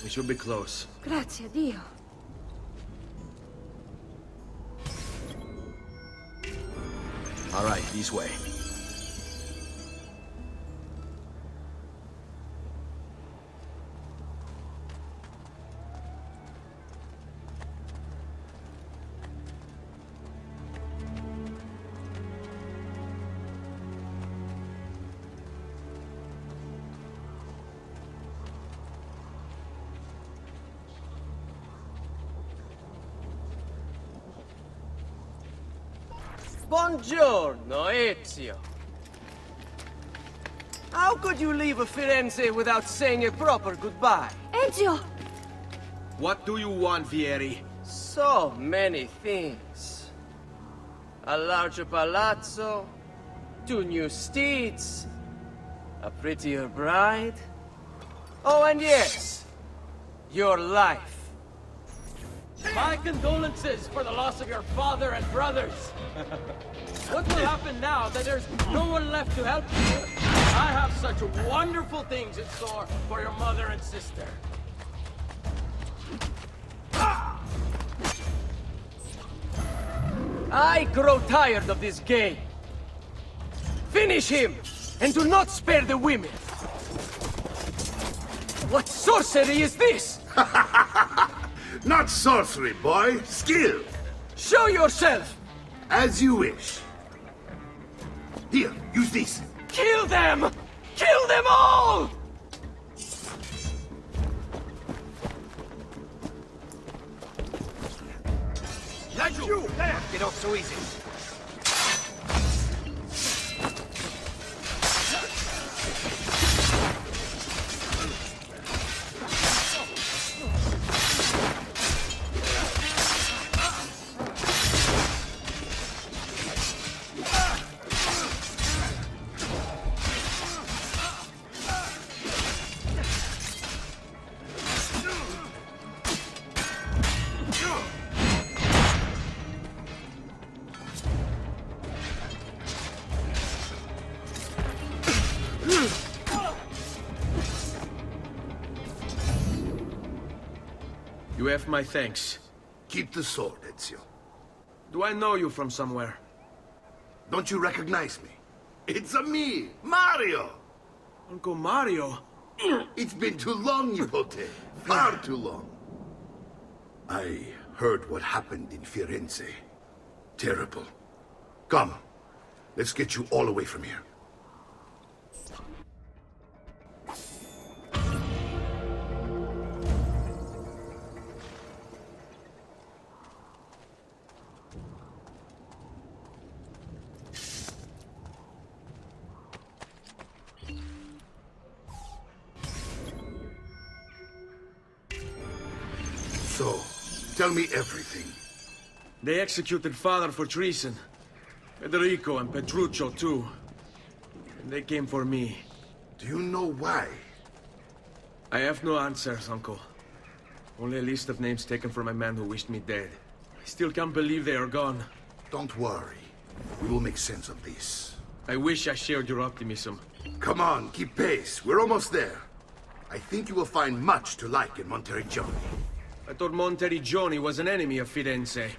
We should be close. Grazie a Dio. All right, this way. Buongiorno, Ezio. How could you leave Firenze without saying a proper goodbye? Ezio! What do you want, Vieri? So many things. A larger palazzo, 2 new steeds, a prettier bride. Oh, and yes, your life. My condolences for the loss of your father and brothers. What will happen now that there's no one left to help you? I have such wonderful things in store for your mother and sister. I grow tired of this game. Finish him, and do not spare the women. What sorcery is this? Not sorcery, boy. Skill. Show yourself! As you wish. Here, use this. Kill them! Kill them all! You! Get off so easy. You have my thanks. Keep the sword, Ezio. Do I know you from somewhere? Don't you recognize me? It's a me, Mario! Uncle Mario? It's been too long, Nipote. Far too long. I heard what happened in Firenze. Terrible. Come, let's get you all away from here. So, tell me everything. They executed father for treason. Federico and Petruccio, too. And they came for me. Do you know why? I have no answers, Uncle. Only a list of names taken from a man who wished me dead. I still can't believe they are gone. Don't worry. We will make sense of this. I wish I shared your optimism. Come on, keep pace. We're almost there. I think you will find much to like in Monteriggioni. I thought Monteriggioni was an enemy of Firenze.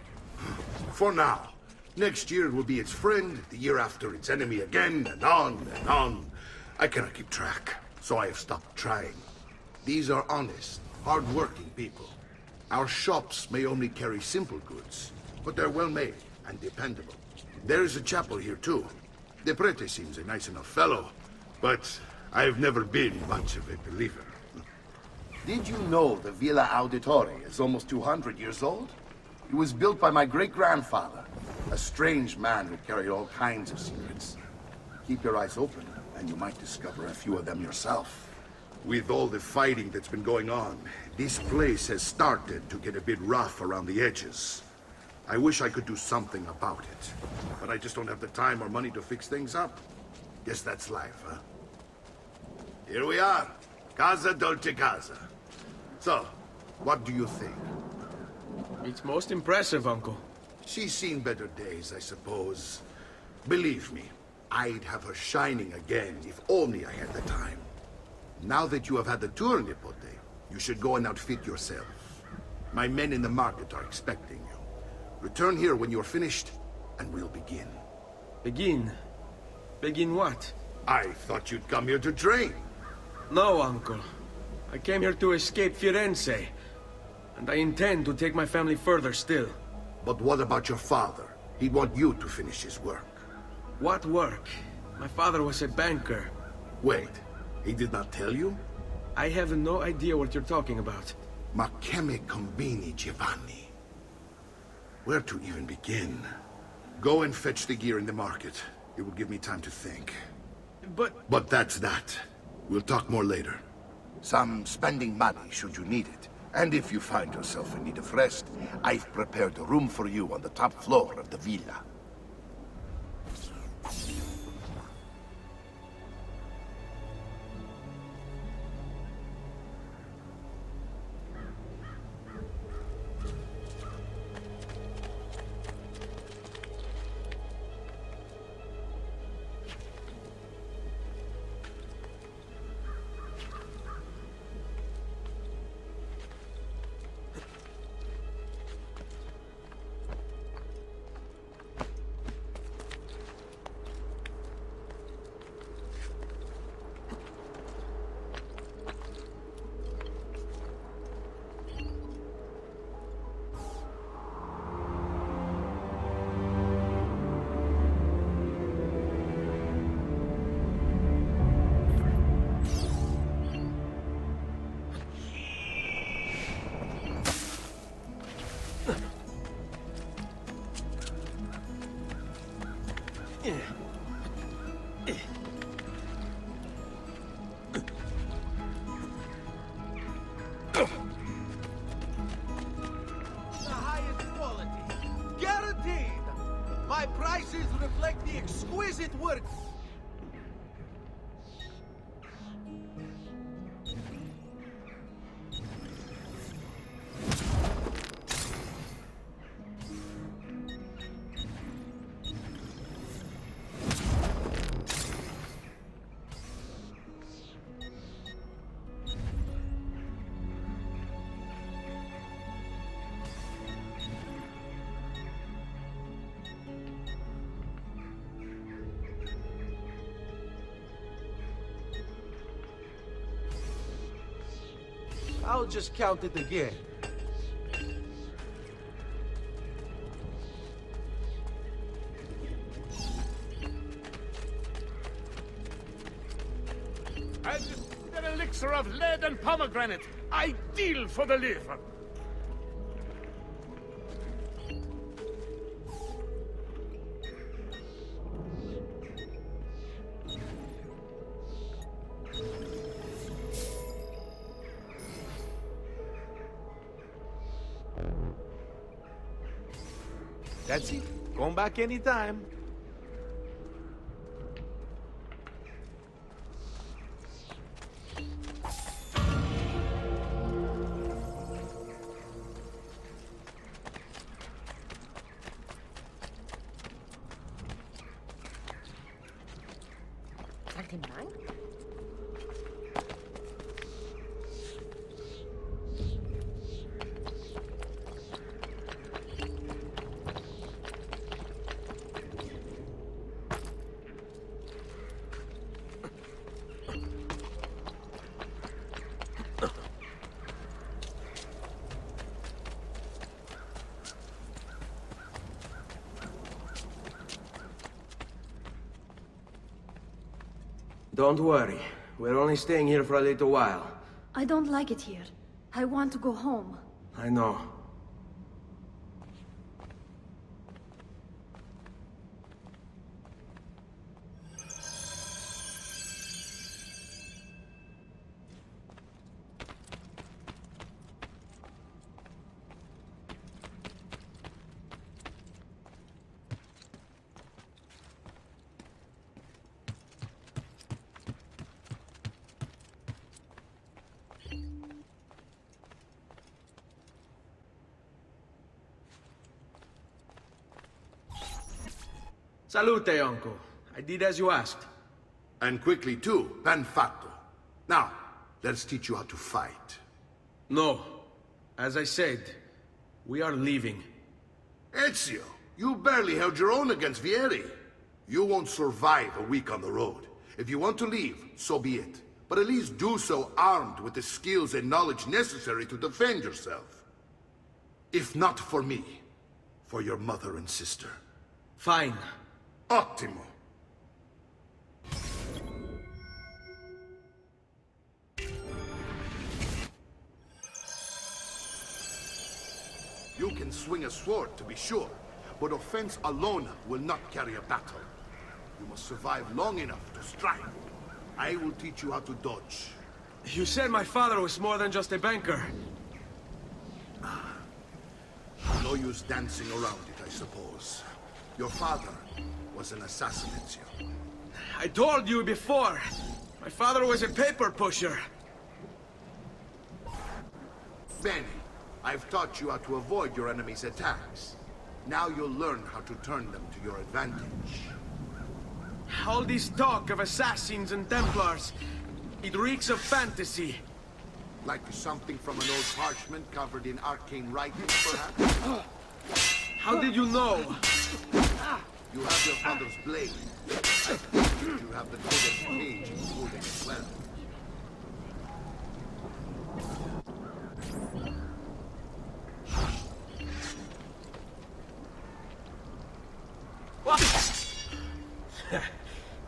For now. Next year it will be its friend, the year after its enemy again, and on and on. I cannot keep track, so I have stopped trying. These are honest, hard-working people. Our shops may only carry simple goods, but they're well-made and dependable. There is a chapel here, too. The prete seems a nice enough fellow, but I've never been much of a believer. Did you know the Villa Auditore is almost 200 years old? It was built by my great-grandfather, a strange man who carried all kinds of secrets. Keep your eyes open, and you might discover a few of them yourself. With all the fighting that's been going on, this place has started to get a bit rough around the edges. I wish I could do something about it, but I just don't have the time or money to fix things up. Guess that's life, huh? Here we are. Casa Dolce Casa. So, what do you think? It's most impressive, Uncle. She's seen better days, I suppose. Believe me, I'd have her shining again if only I had the time. Now that you have had the tour, Nipote, You should go and outfit yourself. My men in the market are expecting you. Return here when you're finished, and we'll begin. Begin? Begin what? I thought you'd come here to train. No, uncle. I came here to escape Firenze. And I intend to take my family further still. But what about your father? He'd want you to finish his work. What work? My father was a banker. Wait, he did not tell you? I have no idea what you're talking about. Ma che me combini, Giovanni? Where to even begin? Go and fetch the gear in the market. It will give me time to think. But that's that. We'll talk more later. Some spending money should you need it. And if you find yourself in need of rest, I've prepared a room for you on the top floor of the villa. The highest quality. Guaranteed. My prices reflect the exquisite work. I'll just count it again. And an elixir of lead and pomegranate, ideal for the liver. That's it. Come back anytime. Don't worry. We're only staying here for a little while. I don't like it here. I want to go home. I know. Salute, uncle. I did as you asked. And quickly too, ben fatto. Now, let's teach you how to fight. No. As I said, we are leaving. Ezio, you barely held your own against Vieri. You won't survive a week on the road. If you want to leave, so be it. But at least do so armed with the skills and knowledge necessary to defend yourself. If not for me, for your mother and sister. Fine. Ottimo. You can swing a sword, to be sure, but offense alone will not carry a battle. You must survive long enough to strike. I will teach you how to dodge. You said my father was more than just a banker. No use dancing around it, I suppose. Your father was an assassin, Ezio. I told you before. My father was a paper pusher. Bene, I've taught you how to avoid your enemy's attacks. Now you'll learn how to turn them to your advantage. All this talk of assassins and Templars, it reeks of fantasy. Like something from an old parchment covered in arcane writings, perhaps? How did you know? You have your father's blade. I think you have the Codex page included as well.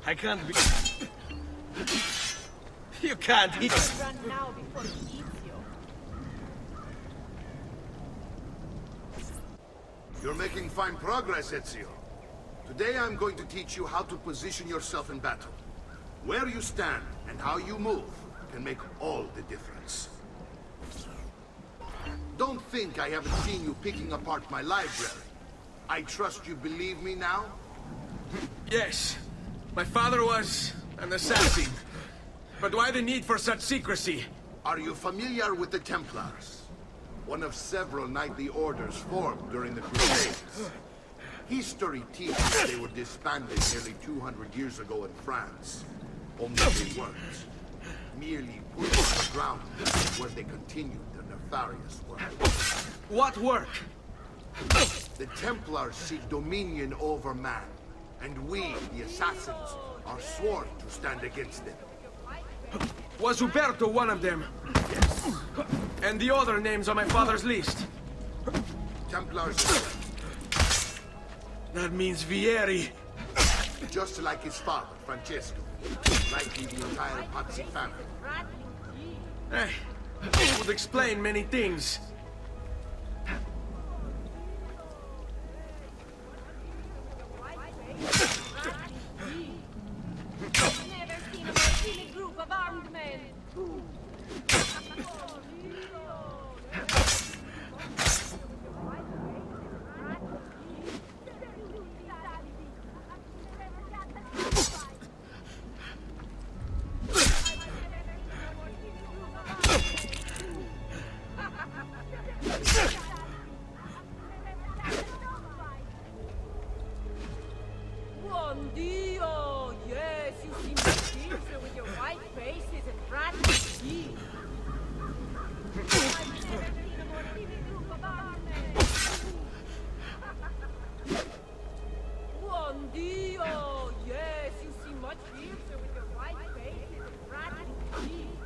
I can't be... You can't eat... Run now before he eats you. You're making fine progress, Ezio. Today I'm going to teach you how to position yourself in battle. Where you stand and how you move can make all the difference. Don't think I haven't seen you picking apart my library. I trust you believe me now? Yes. My father was an assassin. But why the need for such secrecy? Are you familiar with the Templars? One of several knightly orders formed during the Crusades. History teaches they were disbanded nearly 200 years ago in France. Only they weren't. Merely put on the ground where they continued their nefarious work. What work? The Templars seek dominion over man, and we, the assassins, are sworn to stand against them. Was Uberto one of them? And the other names on my father's list? Templars, That means Vieri. just like his father, Francesco. Likely the entire Pazzi family. It would explain many things. Never seen a more timid group of armed men. Buon Dio! Yes, you seem to fiercer with your white faces and rattling teeth. I've never seen a more timid group of armed men. Buon Dio! Yes, you seem much fiercer with your white faces and rattling teeth.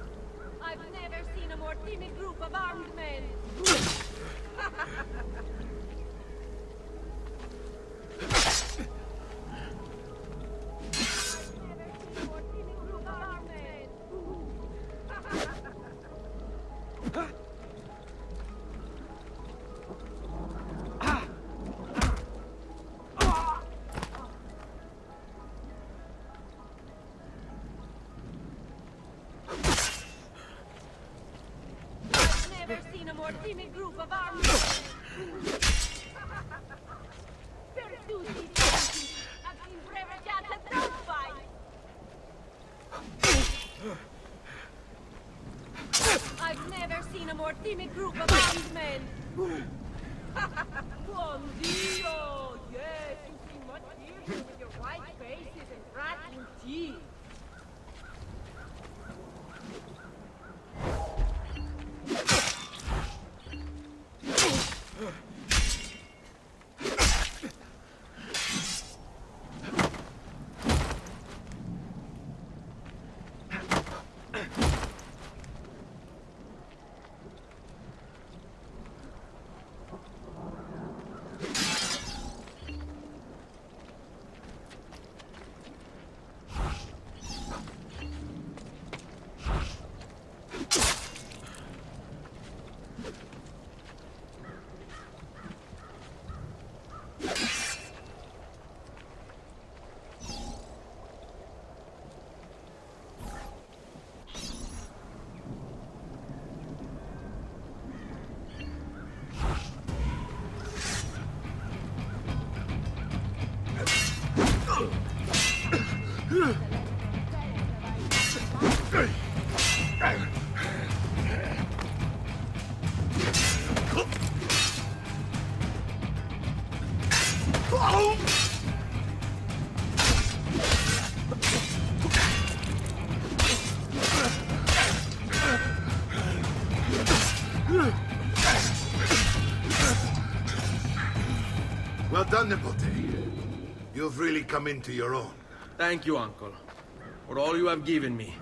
I've never seen a more timid group of armed men. Never seen a more timid group of armed men. Perduti, I've seen braver cats at throat fight. I've never seen a more timid group of armed men. Buon Dio! Yes, you seem much fiercer with your white faces and rattling teeth. Well done, Nipote. You've really come into your own. Thank you, Uncle, for all you have given me.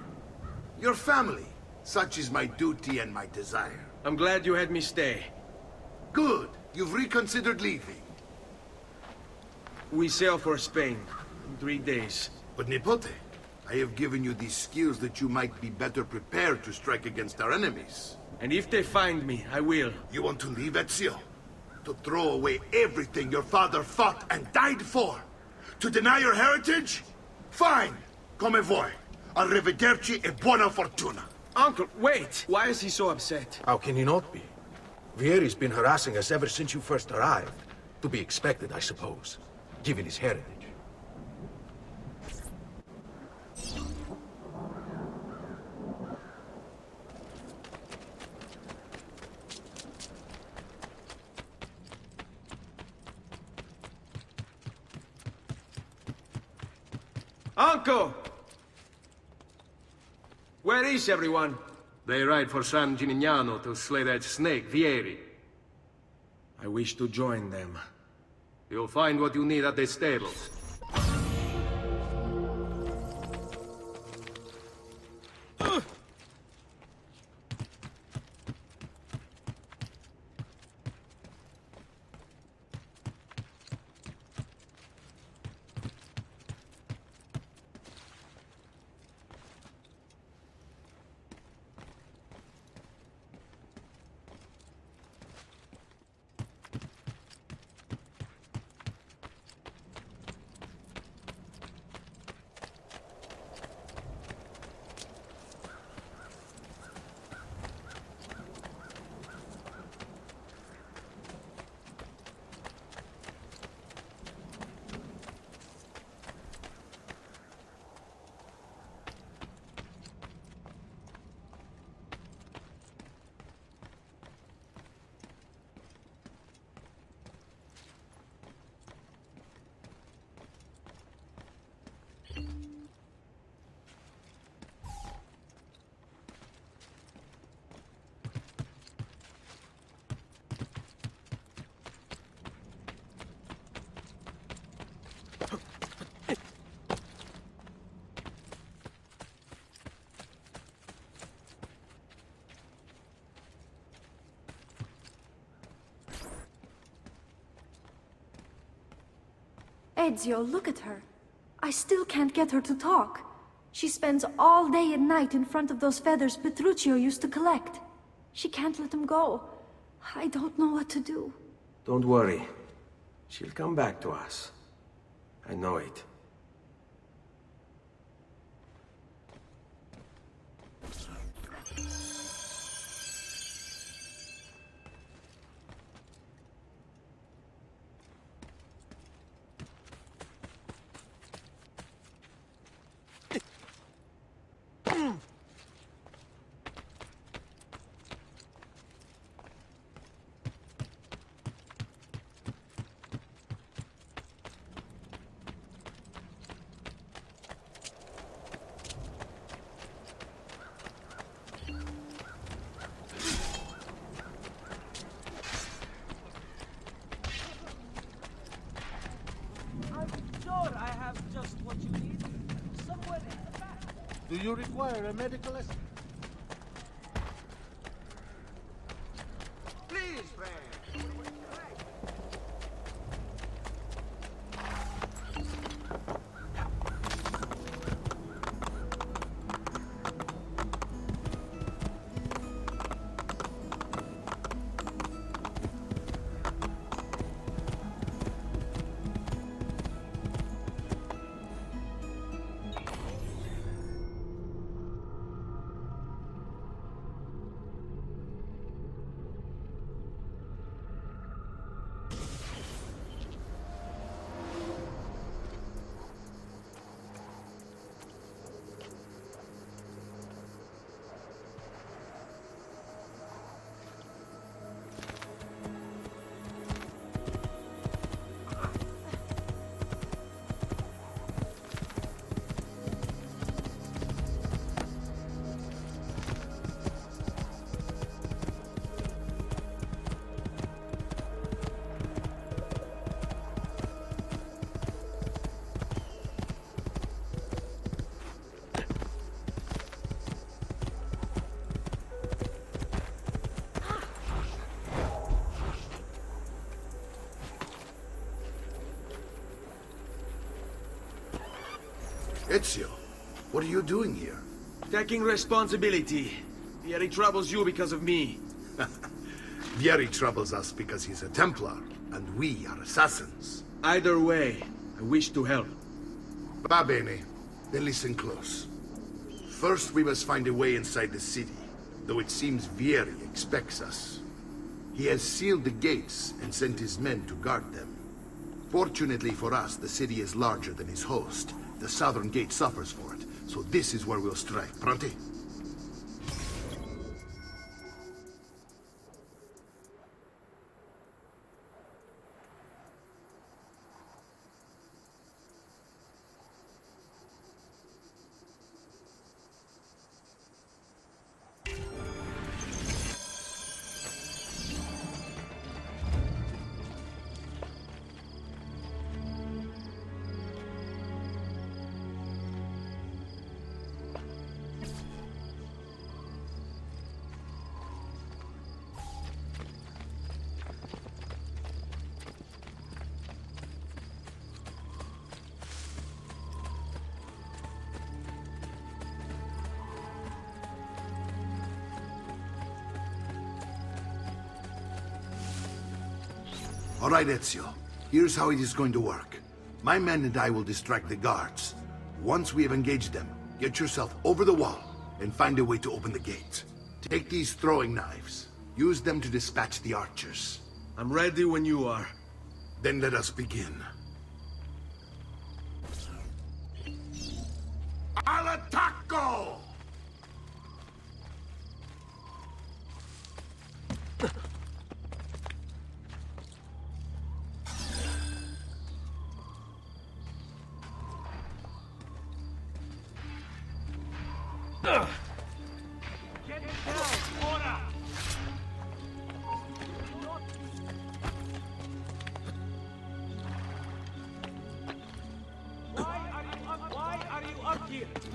Your family. Such is my duty and my desire. I'm glad you had me stay. Good. You've reconsidered leaving. We sail for Spain in 3 days. But Nipote, I have given you these skills that you might be better prepared to strike against our enemies. And if they find me, I will. You want to leave Ezio? To throw away everything your father fought and died for? To deny your heritage? Fine. Come vuoi. Arrivederci e buona fortuna. Uncle, wait! Why is he so upset? How can he not be? Vieri's been harassing us ever since you first arrived. To be expected, I suppose, given his heritage. Uncle! Where is everyone? They ride for San Gimignano to slay that snake, Vieri. I wish to join them. You'll find what you need at the stables. Ezio, look at her. I still can't get her to talk. She spends all day and night in front of those feathers Petruchio used to collect. She can't let them go. I don't know what to do. Don't worry. She'll come back to us. I know it. Do you require a medical assist? Please, friend. Ezio, what are you doing here? Taking responsibility. Vieri troubles you because of me. Vieri troubles us because he's a Templar, and we are assassins. Either way, I wish to help. Va bene. Then listen close. First, we must find a way inside the city, though it seems Vieri expects us. He has sealed the gates and sent his men to guard them. Fortunately for us, the city is larger than his host. The southern gate suffers for it, so this is where we'll strike. Pronti? All right, Ezio. Here's how it is going to work. My men and I will distract the guards. Once we have engaged them, get yourself over the wall and find a way to open the gate. Take these throwing knives. Use them to dispatch the archers. I'm ready when you are. Then let us begin. Al attacco!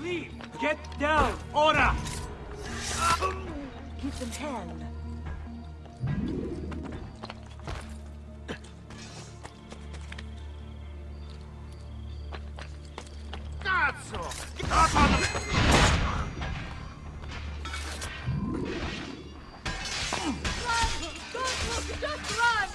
Leave! Get down! Ora! Give them hell. Just run!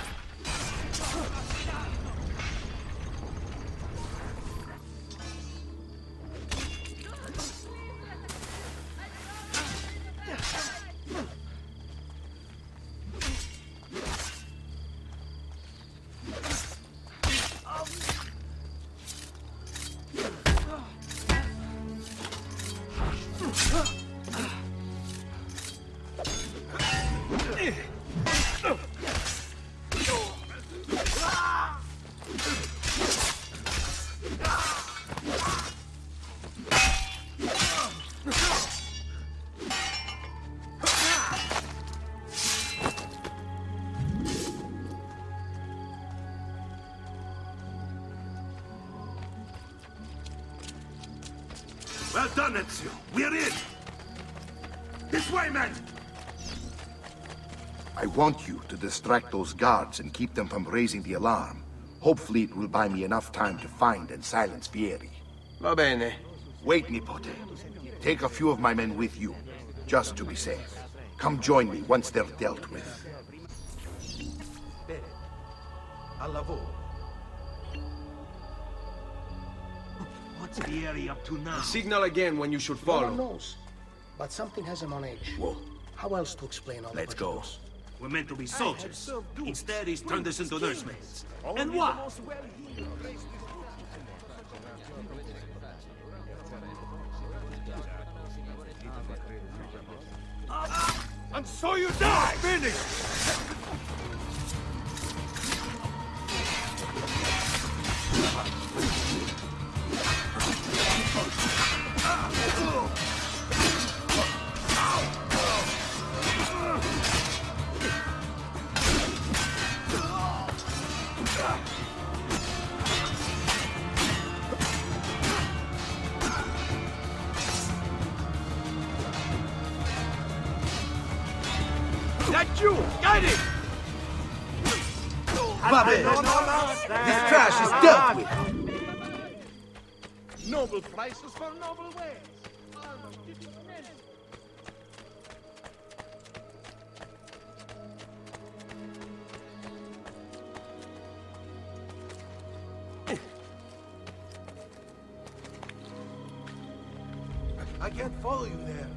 Well done, Ezio. We're in! This way, men! I want you to distract those guards and keep them from raising the alarm. Hopefully it will buy me enough time to find and silence Vieri. Va bene. Wait, Nipote. Take a few of my men with you, just to be safe. Come join me once they're dealt with. Al lavoro. What's Vieri up to now? Signal again when you should No one follow. knows. But something has him on edge. Whoa. How else to explain all the Let's go. particulars? We're meant to be soldiers. Instead, he's turned us into nursemaids. And why? And so you die! Finish! That you! Get it! Vabbè! This trash is dealt with! Noble prices for noble ways. I can't follow you there.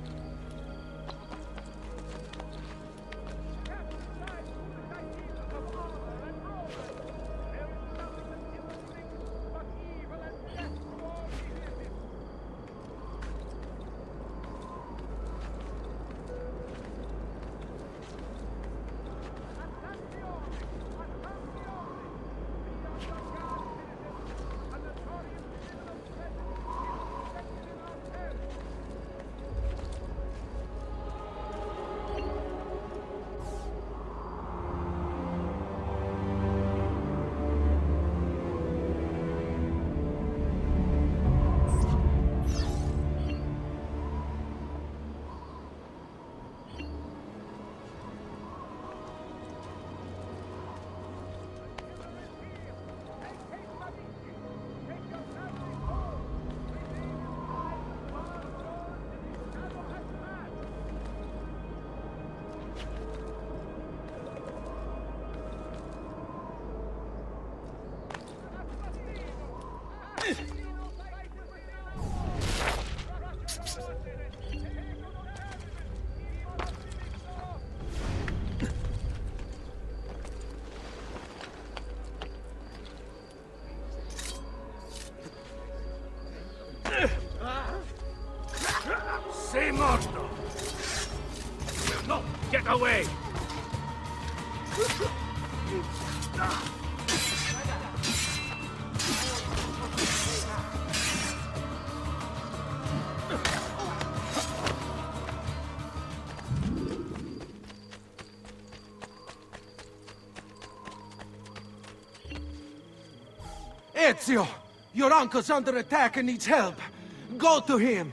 Sei morto! No! Get away! Ezio! Your uncle's under attack and needs help. Go to him!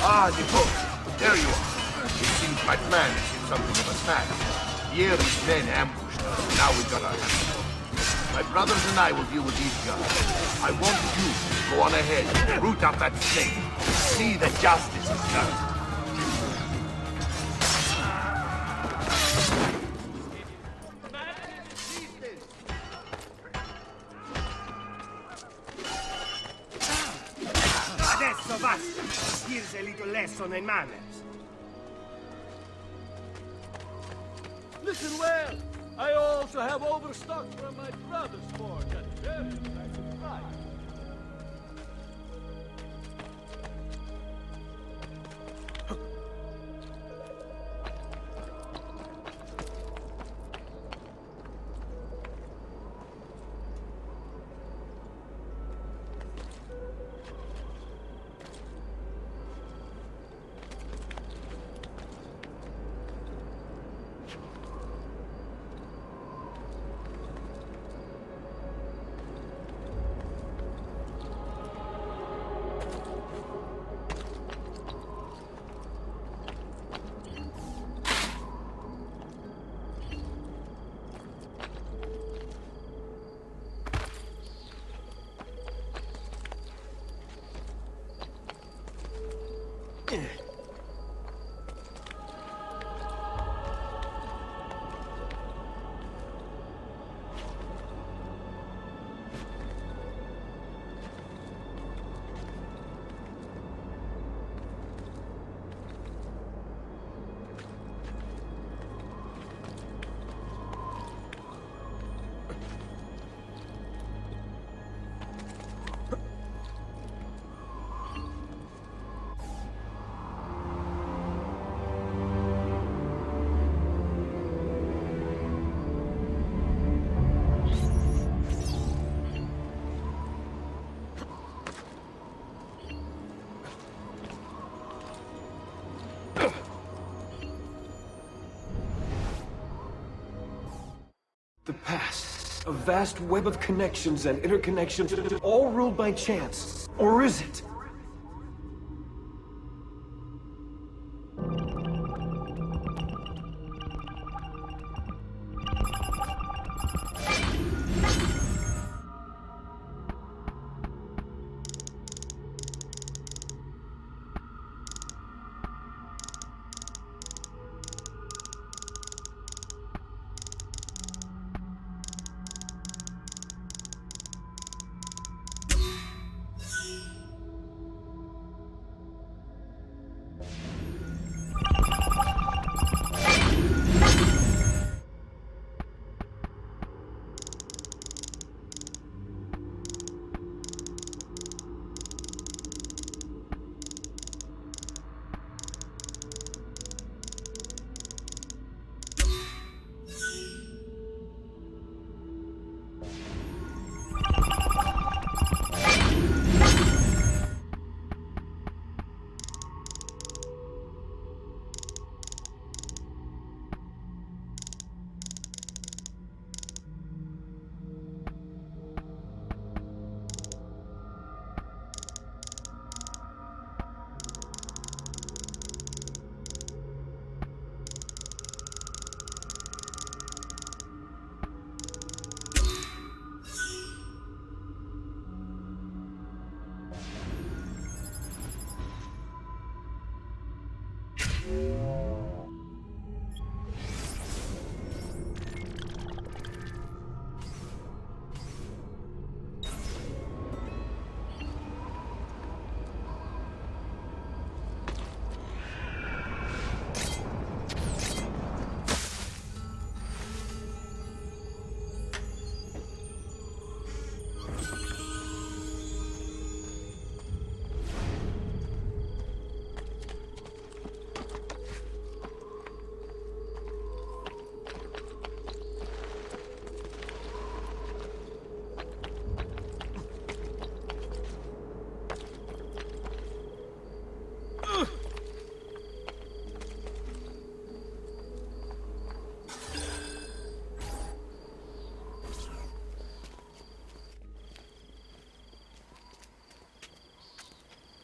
Ah, Nipote, there you are. It seems my plan is in something of a snag. Vieri's men ambushed us. Now we got our hands full. My brothers and I will deal with these guys. I want you to go on ahead, root out that snake. See that justice is done. lesson in manners. Listen well. I also have overstock from my brother's forge at very attractive price. The past. A vast web of connections and interconnections, all ruled by chance. Or is it?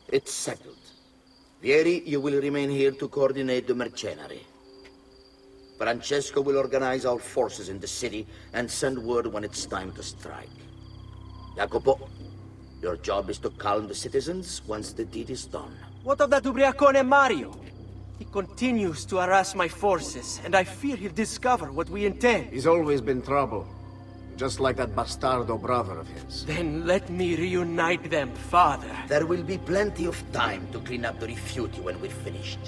It's settled. Vieri, you will remain here to coordinate the mercenary. Francesco will organize our forces in the city and send word when it's time to strike. Jacopo, your job is to calm the citizens once the deed is done. What of that ubriacone Mario? He continues to harass my forces, and I fear he'll discover what we intend. He's always been trouble. Just like that bastardo brother of his. Then let me reunite them, father. There will be plenty of time to clean up the refugee when we're finished.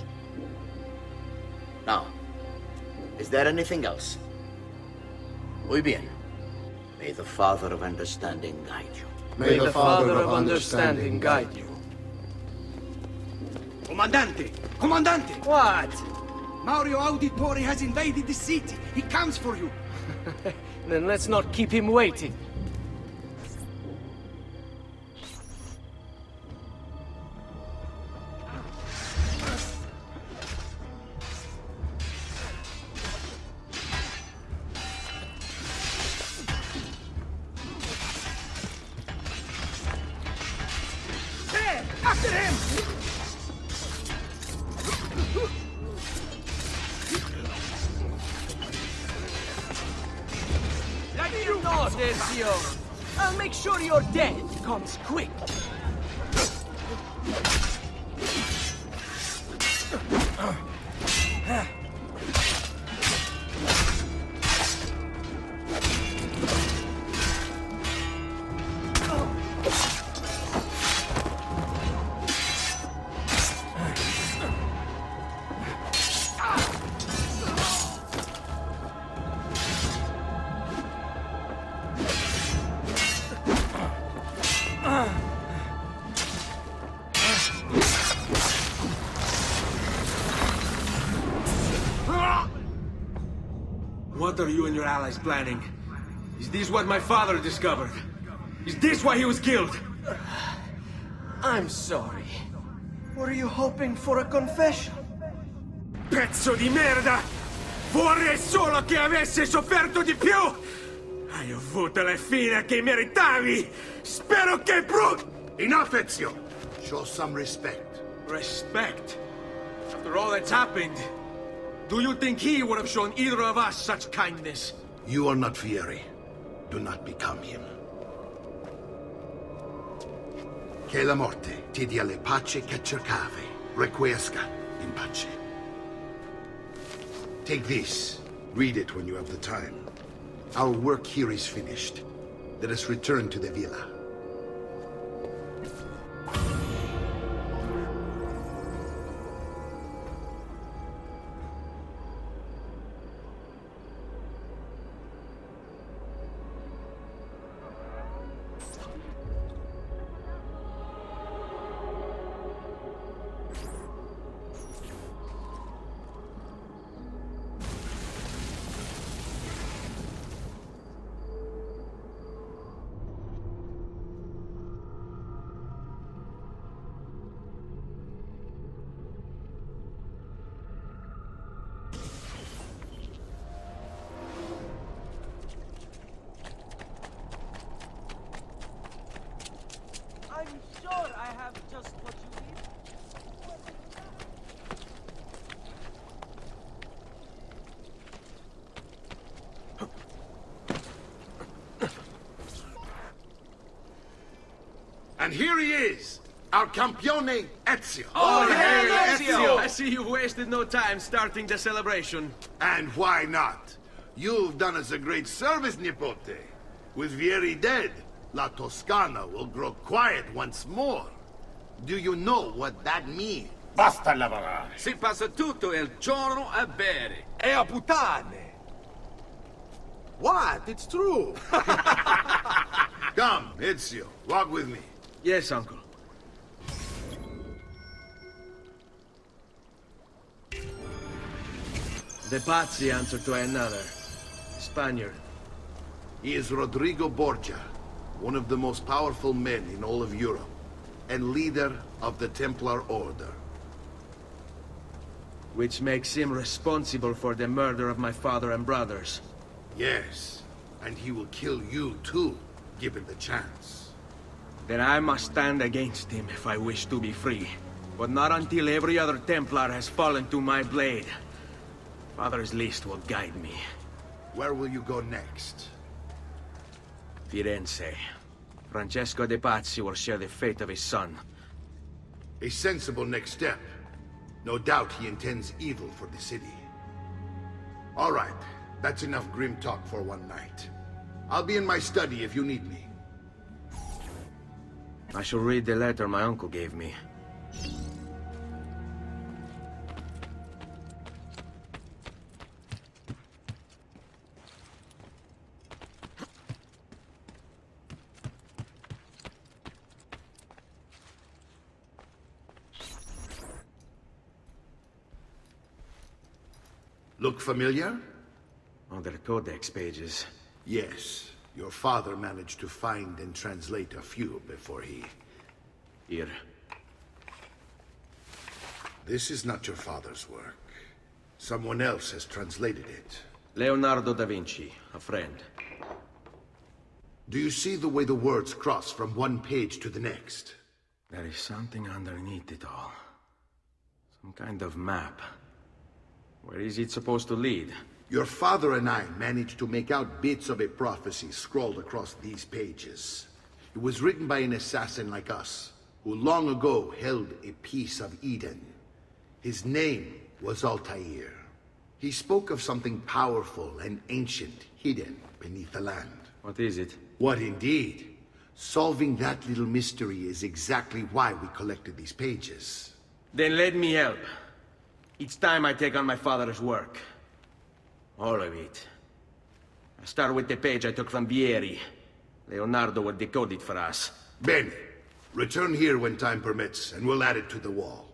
Now, is there anything else? Muy bien. May the Father of Understanding guide you. May the Father of Understanding guide you. Comandante! Comandante! What? Mario Auditore has invaded the city. He comes for you. Then let's not keep him waiting. There! After him! You know, Ezio. I'll make sure your death comes quick. What are you and your allies planning? Is this what my father discovered? Is this why he was killed? I'm sorry. Were you hoping for a confession? Pezzo di merda! Vorrei solo che avessi sofferto di più! Hai avuto la fine che meritavi! Spero che Enough, Ezio! Show some respect. Respect? After all that's happened, do you think he would have shown either of us such kindness? You are not Fieri. Do not become him. Che la morte ti dia le pace che cercavi. Requiesca in pace. Take this. Read it when you have the time. Our work here is finished. Let us return to the villa. I'm sure I have just what you need. And here he is, our campione Ezio. Oh, hey, Ezio! I see you wasted no time starting the celebration. And why not? You've done us a great service, Nipote. With Vieri dead, La Toscana will grow quiet once more. Do you know what that means? Basta lavorare. Si passa tutto il giorno a bere. E a puttane! What? It's true! Come, Ezio, walk with me. Yes, uncle. The Pazzi answer to another. Spaniard. He is Rodrigo Borgia, one of the most powerful men in all of Europe, and leader of the Templar Order. Which makes him responsible for the murder of my father and brothers. Yes, and he will kill you too, given the chance. Then I must stand against him if I wish to be free. But not until every other Templar has fallen to my blade. Father's list will guide me. Where will you go next? Firenze. Francesco de Pazzi will share the fate of his son. A sensible next step. No doubt he intends evil for the city. All right, that's enough grim talk for one night. I'll be in my study if you need me. I shall read the letter my uncle gave me. Look familiar? On the codex pages. Yes. Your father managed to find and translate a few before he... Here. This is not your father's work. Someone else has translated it. Leonardo da Vinci, a friend. Do you see the way the words cross from one page to the next? There is something underneath it all. Some kind of map. Where is it supposed to lead? Your father and I managed to make out bits of a prophecy scrawled across these pages. It was written by an assassin like us, who long ago held a piece of Eden. His name was Altair. He spoke of something powerful and ancient hidden beneath the land. What is it? What indeed? Solving that little mystery is exactly why we collected these pages. Then let me help. It's time I take on my father's work. All of it. I start with the page I took from Vieri. Leonardo will decode it for us. Bene. Return here when time permits, and we'll add it to the wall.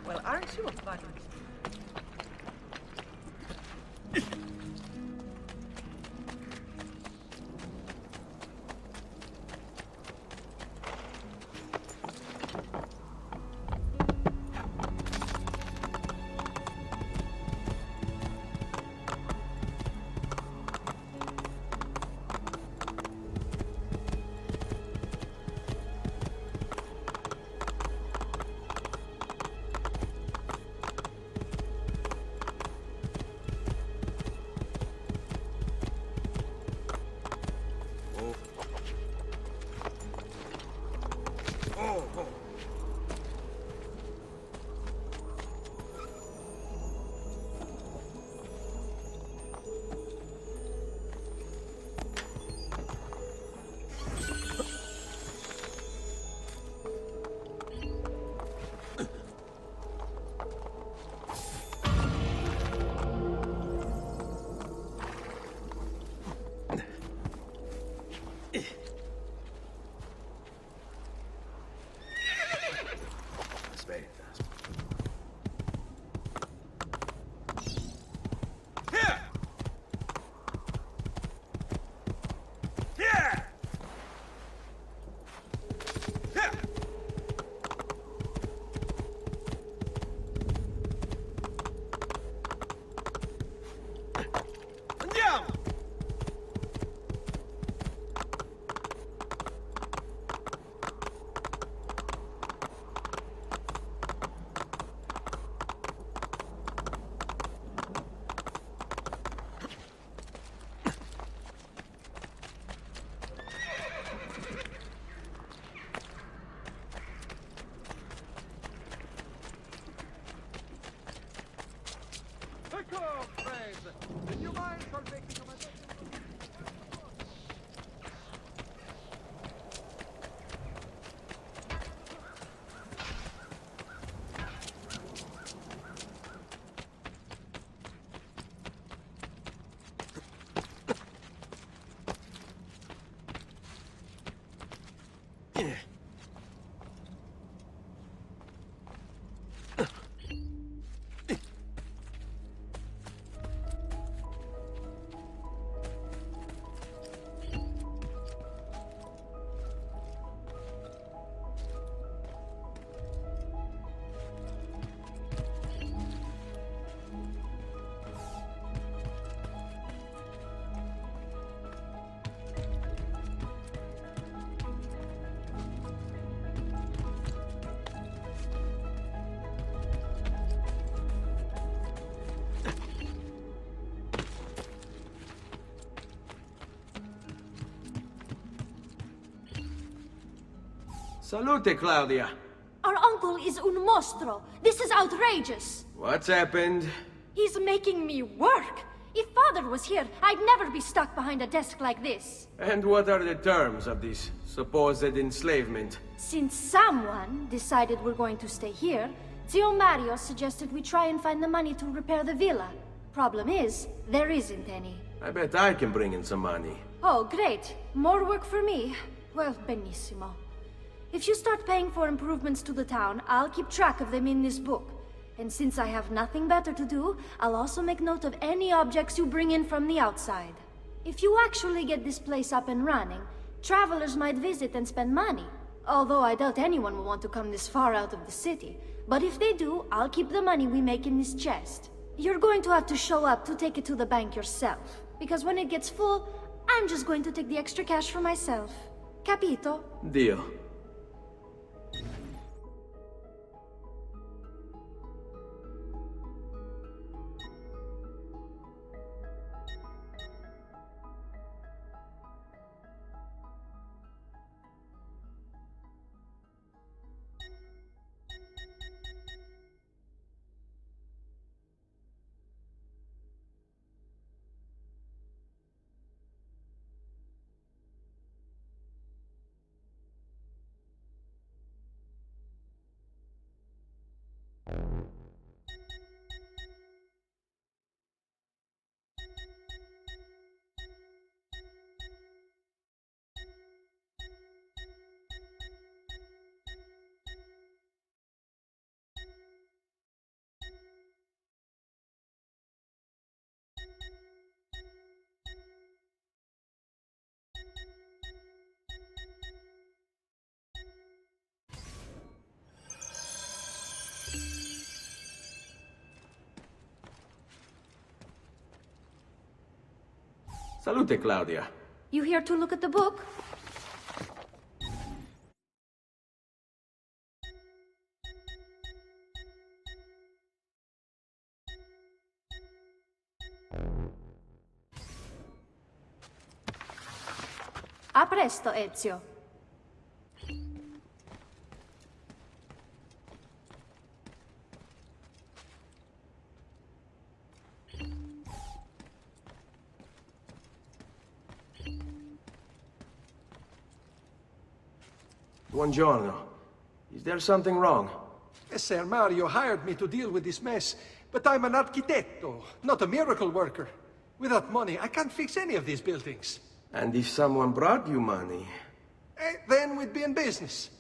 Well, aren't you a bunny? Salute, Claudia. Our uncle is un mostro. This is outrageous. What's happened? He's making me work. If father was here, I'd never be stuck behind a desk like this. And what are the terms of this supposed enslavement? Since someone decided we're going to stay here, Zio Mario suggested we try and find the money to repair the villa. Problem is, there isn't any. I bet I can bring in some money. Oh, great. More work for me. Well, benissimo. If you start paying for improvements to the town, I'll keep track of them in this book. And since I have nothing better to do, I'll also make note of any objects you bring in from the outside. If you actually get this place up and running, travelers might visit and spend money. Although I doubt anyone will want to come this far out of the city. But if they do, I'll keep the money we make in this chest. You're going to have to show up to take it to the bank yourself. Because when it gets full, I'm just going to take the extra cash for myself. Capito? Deal. Salute, Claudia. You here to look at the book? A presto, Ezio. Buongiorno. Is there something wrong? Messer Mario hired me to deal with this mess, but I'm an architetto, not a miracle worker. Without money, I can't fix any of these buildings. And if someone brought you money? Then we'd be in business.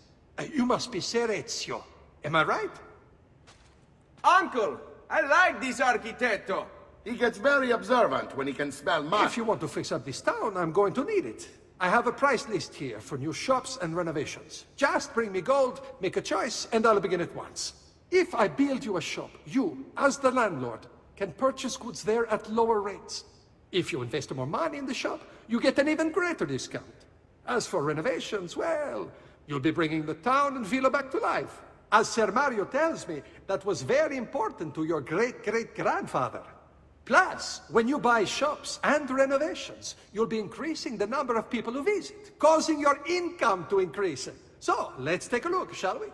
You must be Ser Ezio. Am I right? Uncle! I like this architetto! He gets very observant when he can smell mud. If you want to fix up this town, I'm going to need it. I have a price list here for new shops and renovations. Just bring me gold, make a choice, and I'll begin at once. If I build you a shop, you, as the landlord, can purchase goods there at lower rates. If you invest more money in the shop, you get an even greater discount. As for renovations, well, you'll be bringing the town and villa back to life. As Ser Mario tells me, that was very important to your great-great-grandfather. Plus, when you buy shops and renovations, you'll be increasing the number of people who visit, causing your income to increase. So, let's take a look, shall we?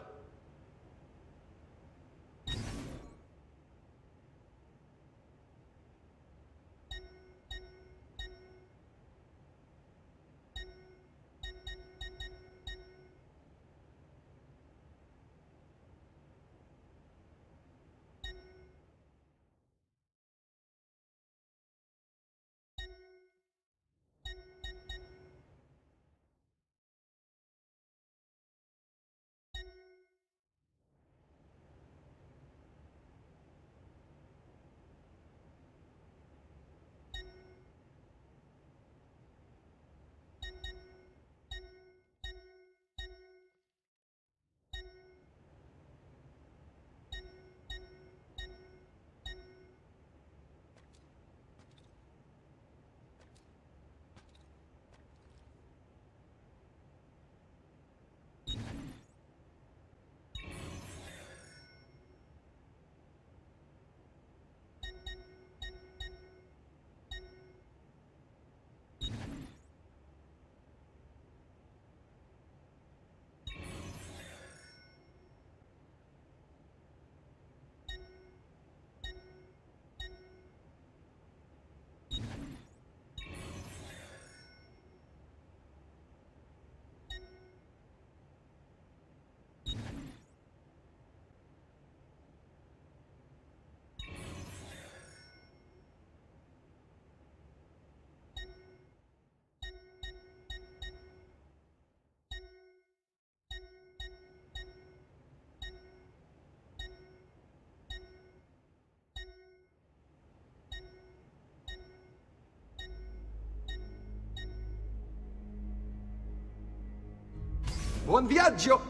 Buon viaggio!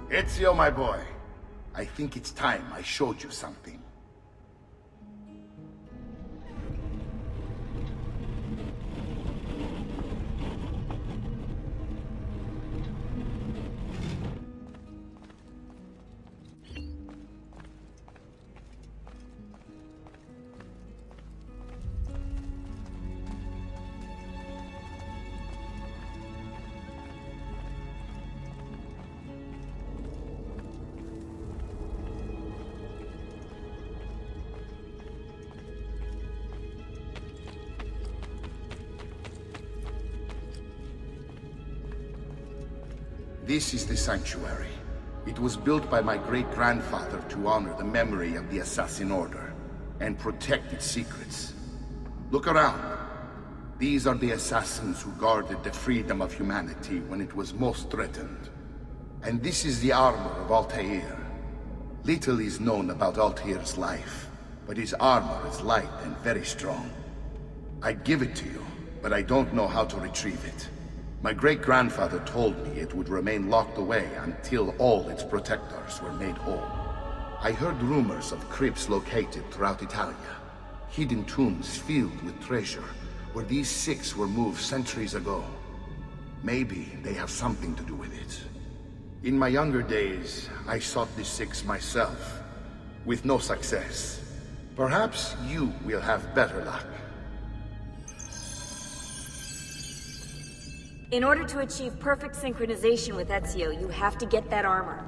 Ezio, my boy. I think it's time I showed you something. This is the sanctuary. It was built by my great-grandfather to honor the memory of the Assassin Order and protect its secrets. Look around. These are the assassins who guarded the freedom of humanity when it was most threatened. And this is the armor of Altair. Little is known about Altair's life, but his armor is light and very strong. I'd give it to you, but I don't know how to retrieve it. My great-grandfather told me it would remain locked away until all its protectors were made whole. I heard rumors of crypts located throughout Italia, hidden tombs filled with treasure, where these six were moved centuries ago. Maybe they have something to do with it. In my younger days, I sought the six myself, with no success. Perhaps you will have better luck. In order to achieve perfect synchronization with Ezio, you have to get that armor.